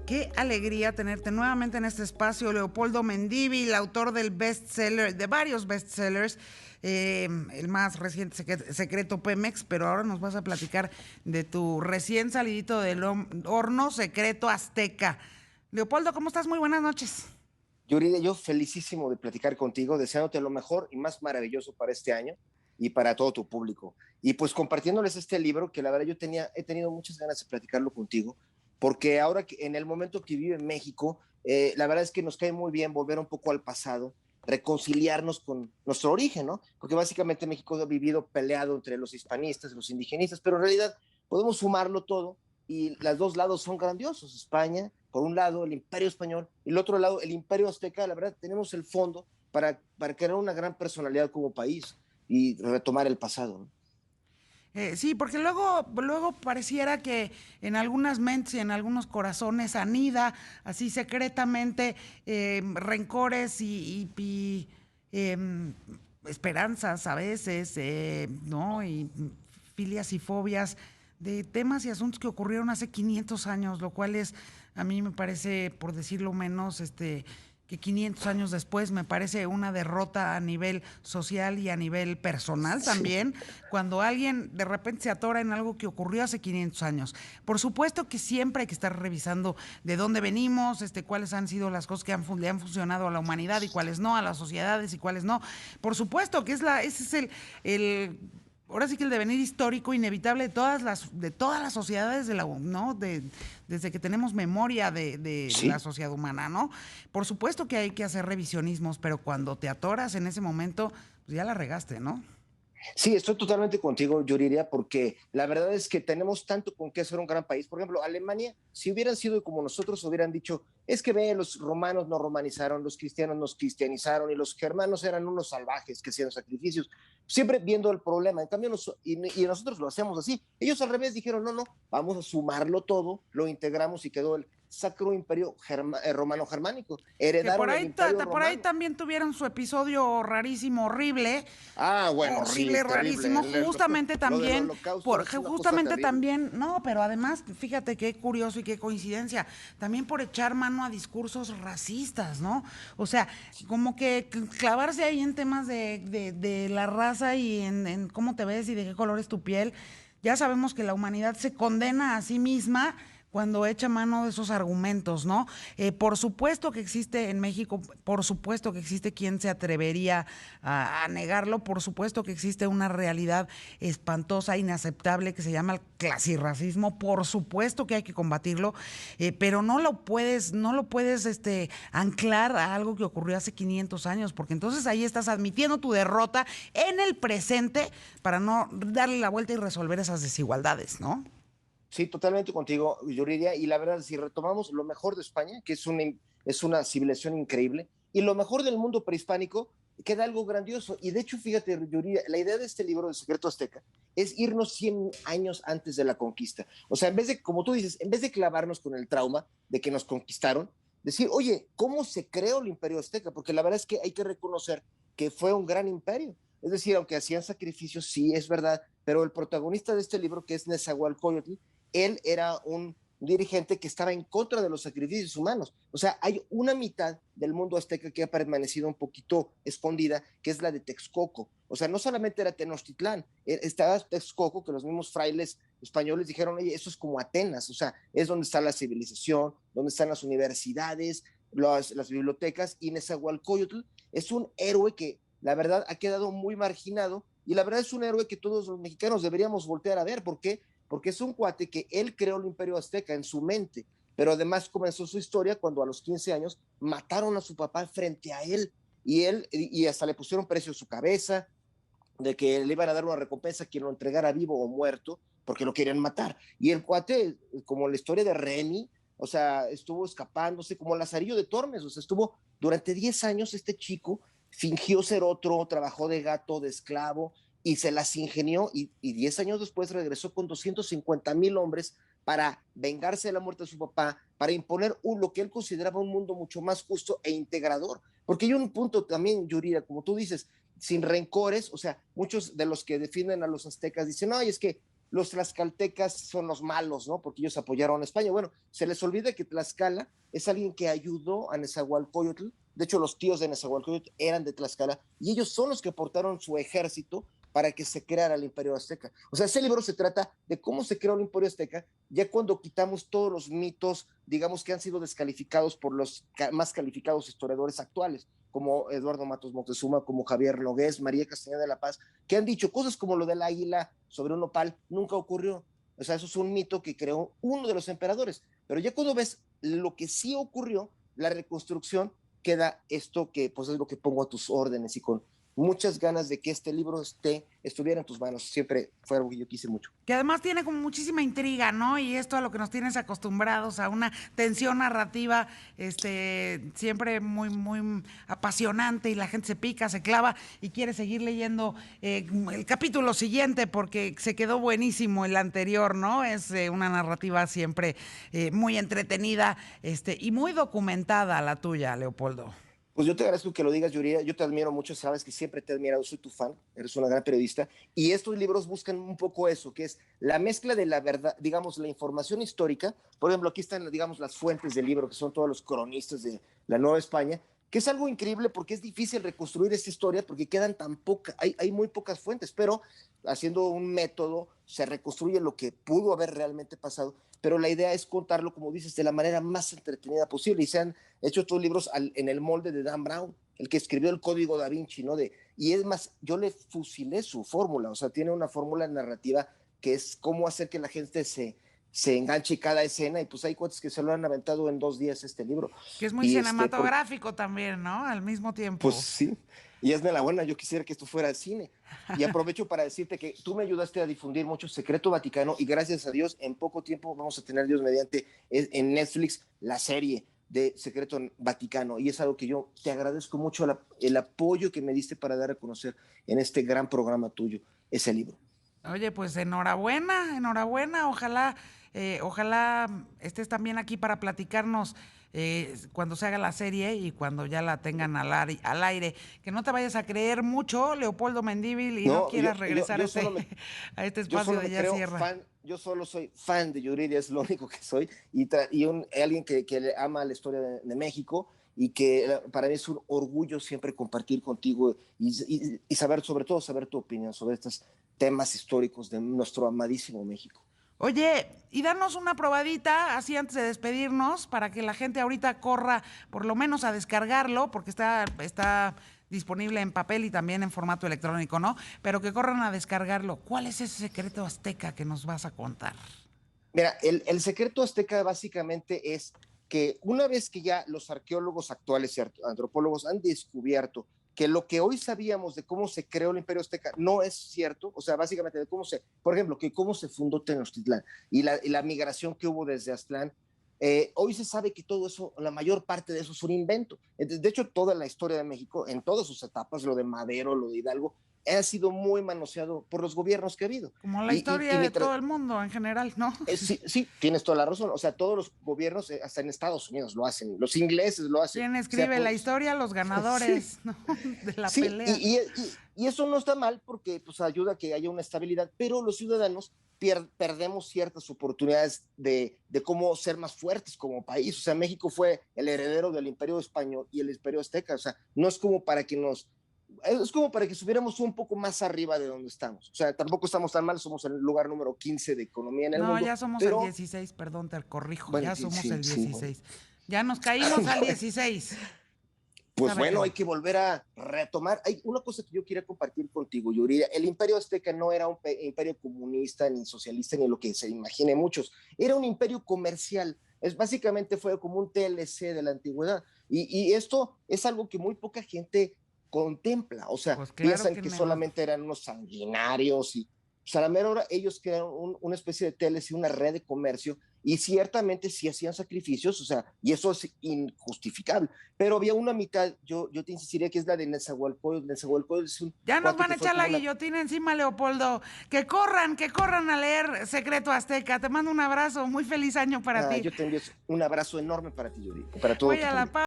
Qué alegría tenerte nuevamente en este espacio, Leopoldo Mendívil, autor del bestseller, de varios bestsellers, el más reciente, Secreto Pemex, pero ahora nos vas a platicar de tu recién salidito del horno, Secreto Azteca. Leopoldo, ¿cómo estás? Muy buenas noches. Yuridia, yo felicísimo de platicar contigo, deseándote lo mejor y más maravilloso para este año y para todo tu público. Y pues compartiéndoles este libro, que la verdad he tenido muchas ganas de platicarlo contigo, porque ahora que en el momento que vive en México, la verdad es que nos cae muy bien volver un poco al pasado, reconciliarnos con nuestro origen, ¿no? Porque básicamente México ha vivido peleado entre los hispanistas y los indigenistas, pero en realidad podemos sumarlo todo y los dos lados son grandiosos. España, por un lado, el Imperio Español, y el otro lado, el Imperio Azteca. La verdad, tenemos el fondo para crear una gran personalidad como país y retomar el pasado, ¿no? Sí, porque luego pareciera que en algunas mentes y en algunos corazones anida así secretamente rencores y esperanzas a veces, ¿no? Y filias y fobias de temas y asuntos que ocurrieron hace 500 años, lo cual es, a mí me parece, por decirlo menos, que 500 años después me parece una derrota a nivel social y a nivel personal Sí. también, cuando alguien de repente se atora en algo que ocurrió hace 500 años. Por supuesto que siempre hay que estar revisando de dónde venimos, cuáles han sido las cosas que le han funcionado a la humanidad y cuáles no, a las sociedades y cuáles no. Por supuesto que ese es el ahora sí que el devenir histórico inevitable de todas las sociedades ¿no? Desde que tenemos memoria de la Sí. sociedad humana, ¿no? Por supuesto que hay que hacer revisionismos, pero cuando te atoras en ese momento, pues ya la regaste, ¿no? Sí, estoy totalmente contigo, Yuriria, porque la verdad es que tenemos tanto con qué ser un gran país. Por ejemplo, Alemania, si hubieran sido como nosotros, hubieran dicho, es que ve, los romanos nos romanizaron, los cristianos nos cristianizaron y los germanos eran unos salvajes que hacían sacrificios, siempre viendo el problema. En cambio, y nosotros lo hacemos así. Ellos al revés dijeron, no, no, vamos a sumarlo todo, lo integramos y quedó el Sacro Imperio Romano-Germánico. Que por Heredaron el ahí, Imperio por ahí Romano. también tuvieron su episodio rarísimo, horrible, Ah, bueno, sí, horrible, terrible. rarísimo, justamente Lo del también, holocausto es una cosa justamente terrible. también, no, pero además, fíjate qué curioso y qué coincidencia, también por echar mano a discursos racistas, ¿no? O sea, como que clavarse ahí en temas de la raza y en cómo te ves y de qué color es tu piel, ya sabemos que la humanidad se condena a sí misma cuando echa mano de esos argumentos, ¿no? Por supuesto que existe en México, por supuesto que existe quien se atrevería a negarlo, por supuesto que existe una realidad espantosa, inaceptable, que se llama el clasirracismo, por supuesto que hay que combatirlo, pero no lo puedes anclar a algo que ocurrió hace 500 años, porque entonces ahí estás admitiendo tu derrota en el presente para no darle la vuelta y resolver esas desigualdades, ¿no? Sí, totalmente contigo, Yuridia. Y la verdad, si retomamos lo mejor de España, que es una civilización increíble, y lo mejor del mundo prehispánico, queda algo grandioso. Y de hecho, fíjate, Yuridia, la idea de este libro, El Secreto Azteca, es irnos 100 años antes de la conquista. O sea, en vez de, como tú dices, en vez de clavarnos con el trauma de que nos conquistaron, decir, oye, ¿cómo se creó el Imperio Azteca? Porque la verdad es que hay que reconocer que fue un gran imperio. Es decir, aunque hacían sacrificios, sí, es verdad, pero el protagonista de este libro, que es Nezahualcóyotl, él era un dirigente que estaba en contra de los sacrificios humanos. O sea, hay una mitad del mundo azteca que ha permanecido un poquito escondida, que es la de Texcoco. O sea, no solamente era Tenochtitlán, estaba Texcoco, que los mismos frailes españoles dijeron, oye, eso es como Atenas, o sea, es donde está la civilización, donde están las universidades, las bibliotecas, y Nezahualcóyotl es un héroe que la verdad ha quedado muy marginado, y la verdad es un héroe que todos los mexicanos deberíamos voltear a ver. ¿Por qué? Porque es un cuate que él creó el Imperio Azteca en su mente, pero además comenzó su historia cuando a los 15 años mataron a su papá frente a él y hasta le pusieron precio a su cabeza, de que le iban a dar una recompensa a quien lo entregara vivo o muerto, porque lo querían matar. Y el cuate, como la historia de Remy, o sea, estuvo escapándose como Lazarillo de Tormes, o sea, estuvo durante 10 años este chico, fingió ser otro, trabajó de gato, de esclavo, y se las ingenió, y 10 años después regresó con 250,000 hombres para vengarse de la muerte de su papá, para imponer lo que él consideraba un mundo mucho más justo e integrador. Porque hay un punto también, Yurira, como tú dices, sin rencores. O sea, muchos de los que defienden a los aztecas dicen, no, es que los tlaxcaltecas son los malos, ¿no? Porque ellos apoyaron a España. Bueno, se les olvida que Tlaxcala es alguien que ayudó a Nezahualcóyotl. De hecho, los tíos de Nezahualcóyotl eran de Tlaxcala y ellos son los que aportaron su ejército para que se creara el Imperio Azteca. O sea, ese libro se trata de cómo se creó el Imperio Azteca, ya cuando quitamos todos los mitos, digamos, que han sido descalificados por los más calificados historiadores actuales, como Eduardo Matos Moctezuma, como Javier Nogués, María Castañeda de la Paz, que han dicho cosas como lo del águila sobre un nopal, nunca ocurrió. O sea, eso es un mito que creó uno de los emperadores. Pero ya cuando ves lo que sí ocurrió, la reconstrucción, queda esto que pues es lo que pongo a tus órdenes y con muchas ganas de que este libro estuviera en tus manos. Siempre fue algo que yo quise mucho. Que además tiene como muchísima intriga, ¿no? Y esto a lo que nos tienes acostumbrados, a una tensión narrativa, siempre muy, muy apasionante, y la gente se pica, se clava y quiere seguir leyendo el capítulo siguiente porque se quedó buenísimo el anterior, ¿no? Es una narrativa siempre muy entretenida, y muy documentada la tuya, Leopoldo. Pues yo te agradezco que lo digas, Yuridia. Yo te admiro mucho, sabes que siempre te he admirado, soy tu fan, eres una gran periodista. Y estos libros buscan un poco eso, que es la mezcla de la verdad, digamos, la información histórica. Por ejemplo, aquí están, digamos, las fuentes del libro, que son todos los cronistas de la Nueva España, que es algo increíble porque es difícil reconstruir esta historia porque quedan tan pocas, hay muy pocas fuentes, pero haciendo un método se reconstruye lo que pudo haber realmente pasado, pero la idea es contarlo, como dices, de la manera más entretenida posible, y se han hecho estos libros en el molde de Dan Brown, el que escribió el Código Da Vinci, ¿no? Y es más, yo le fusilé su fórmula, o sea, tiene una fórmula narrativa que es cómo hacer que la gente se enganche cada escena, y pues hay cuates que se lo han aventado en 2 días este libro. Que es muy Y cinematográfico también, ¿no? Al mismo pues tiempo. sí, y es de la buena, yo quisiera que esto fuera al cine. Y aprovecho para decirte que tú me ayudaste a difundir mucho Secreto Vaticano, y gracias a Dios, en poco tiempo vamos a tener, Dios mediante, en Netflix la serie de Secreto Vaticano, y es algo que yo te agradezco mucho, el apoyo que me diste para dar a conocer en este gran programa tuyo ese libro. Oye, pues enhorabuena, enhorabuena. Ojalá estés también aquí para platicarnos cuando se haga la serie y cuando ya la tengan al aire. Que no te vayas a creer mucho, Leopoldo Mendívil, y no No, quieras regresar a este yo espacio solo de me Ya creo Cierra. fan, yo solo soy fan de Yuridia, es lo único que soy, alguien que le ama la historia de México, y que para mí es un orgullo siempre compartir contigo y saber, sobre todo, saber tu opinión sobre estos temas históricos de nuestro amadísimo México. Oye, y danos una probadita, así antes de despedirnos, para que la gente ahorita corra por lo menos a descargarlo, porque está disponible en papel y también en formato electrónico, ¿no? Pero que corran a descargarlo. ¿Cuál es ese secreto azteca que nos vas a contar? Mira, el secreto azteca básicamente es que una vez que ya los arqueólogos actuales y antropólogos han descubierto que lo que hoy sabíamos de cómo se creó el Imperio Azteca no es cierto, o sea, básicamente de por ejemplo, que cómo se fundó Tenochtitlán y la migración que hubo desde Aztlán, hoy se sabe que todo eso, la mayor parte de eso es un invento. De hecho, toda la historia de México, en todas sus etapas, lo de Madero, lo de Hidalgo, ha sido muy manoseado por los gobiernos que ha habido. Como la Y historia de mientras, todo el mundo en general, ¿no? sí, sí, tienes toda la razón. O sea, todos los gobiernos, hasta en Estados Unidos lo hacen, los ingleses lo hacen. ¿Quién O sea, escribe la pues, historia? Los sí, ganadores, ¿no? De la sí, pelea. y eso no está mal porque pues, ayuda a que haya una estabilidad, pero los ciudadanos perdemos ciertas oportunidades de cómo ser más fuertes como país. O sea, México fue el heredero del Imperio Español y el Imperio Azteca. O sea, no es como para que es como para que subiéramos un poco más arriba de donde estamos. O sea, tampoco estamos tan mal, somos el lugar número 15 de economía en el No, mundo, ya somos el pero 16, perdón, te corrijo, bueno, ya sí, somos sí, el sí, bueno. 16. Ya nos caímos al 16. Pues ¿Sabe bueno, qué? hay que volver a retomar. Hay una cosa que yo quería compartir contigo, Yuri. El Imperio Azteca no era un imperio comunista, ni socialista, ni lo que se imagine muchos. Era un imperio comercial. Básicamente fue como un TLC de la antigüedad. Y esto es algo que muy poca gente contempla. O sea, Pues claro piensan que que no. solamente eran unos sanguinarios. O sea, a la mera hora ellos crearon una especie de TLC, una red de comercio, y ciertamente sí hacían sacrificios, o sea, y eso es injustificable. Pero había una mitad, yo te insistiría que es la de Nezahualcóyotl. Nezahualcóyotl es un Ya nos cuate van a que fue echar la como una... guillotina encima, Leopoldo. Que corran a leer Secreto Azteca. Te mando un abrazo. Muy feliz año para ti. Yo te envío un abrazo enorme para ti, Yuri, para todo Voy tu a la público. paz.